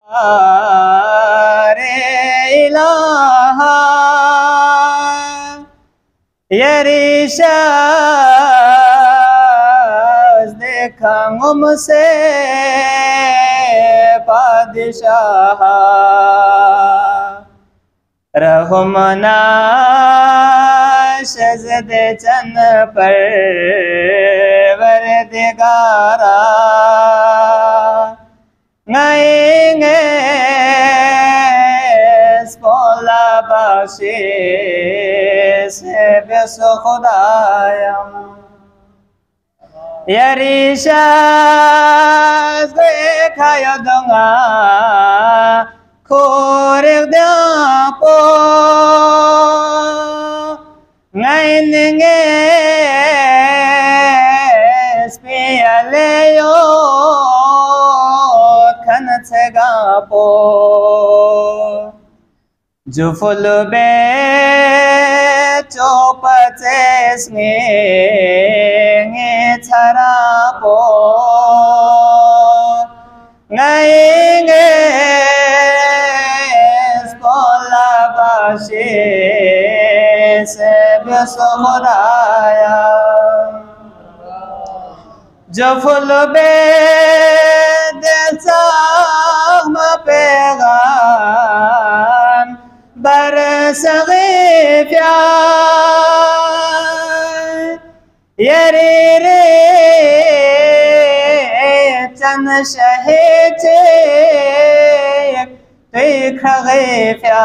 रे इलाहा यरीशाज देखा मुझसे बादशाह रहमना शज़द चन पर वरदिगारा गाएंगे स्पोला बाशे से बेसो खुदायम यरीशाज देखा यदंगा खोरेक दियापो ngainenge spialeyo khanatsegapo jufulbe chopatesnge ngecharapo ngainge spola bashe से बेसुराया जो फूल बे देसा पैगाम बरस यरी रे चन शहेचे देख गैफ्या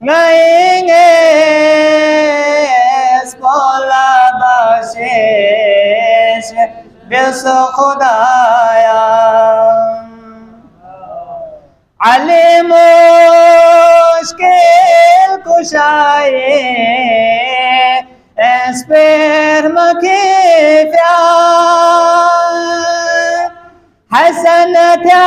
ngainge spola bashish beso khudaya ali mushkil kushaye esperma ki pyar hasan tha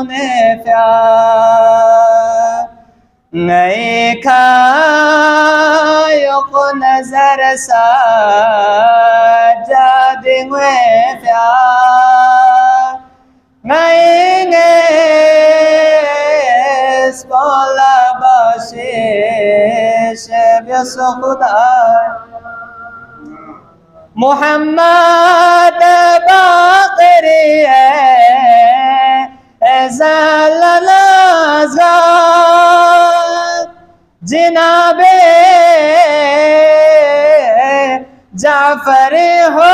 दुने प्यार नई खायुक नजर सा जादिंगे प्यार नईंगे स्पोला बशीश बिस खुदा मोहम्मद बाकरी जिनाबे जाफर हो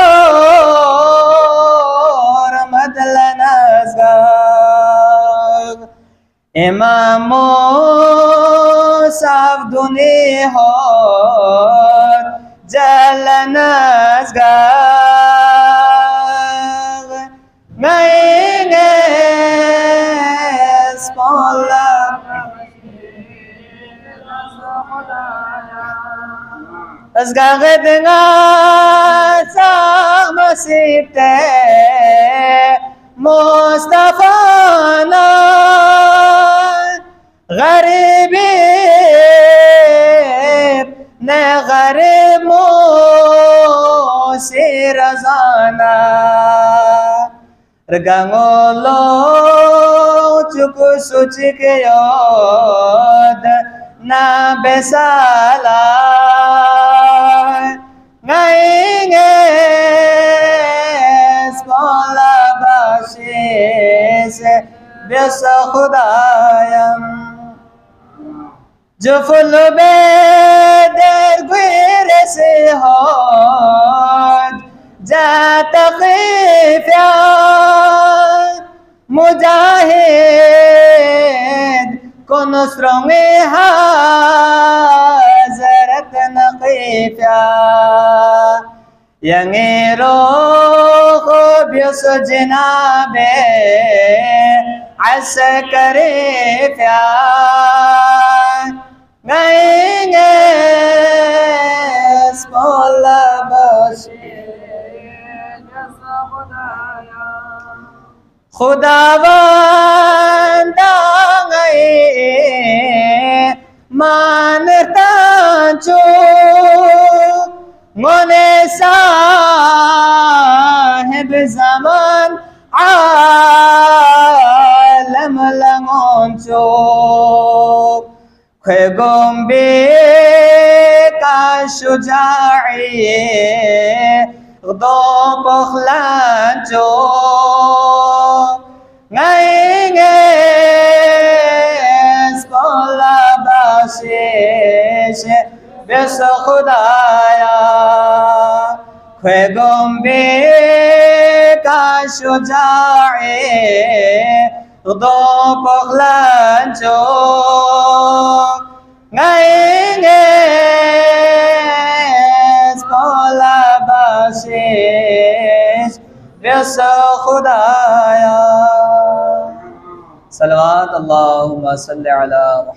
इमामो साफ दुनी हो जलनसगार नईंगे स्मोला असगागदगा सामसीते मुस्तफाना गरीबी न गरीब मोसी रजाना रगंगोलो चुक सुच के योद ना बेसाला नईंगे स्मोला बशीश बिस खुदायम जो फुल बेदर गुर से हो जाता खिफिया मुजाहिद को नुस्रों में हाजरत नक़ीफिया यंगे रोह बिस जनाबे अस्करे प्यार नईंगे स्मोला खुदावंदा गए मानता चो मोने साहिब ज़मान आलम लंगोंचो ख्वेगोंबे का शुजाइए दो पखलांचो नईंगे स्मोला बशीश बिस खुदाया ख्वेगोंबे का शुजाए दो पखलांचो नईंगे स्मोला बशीश बिस खुदाया सल्लल्लाहु अलैहि वसल्लम।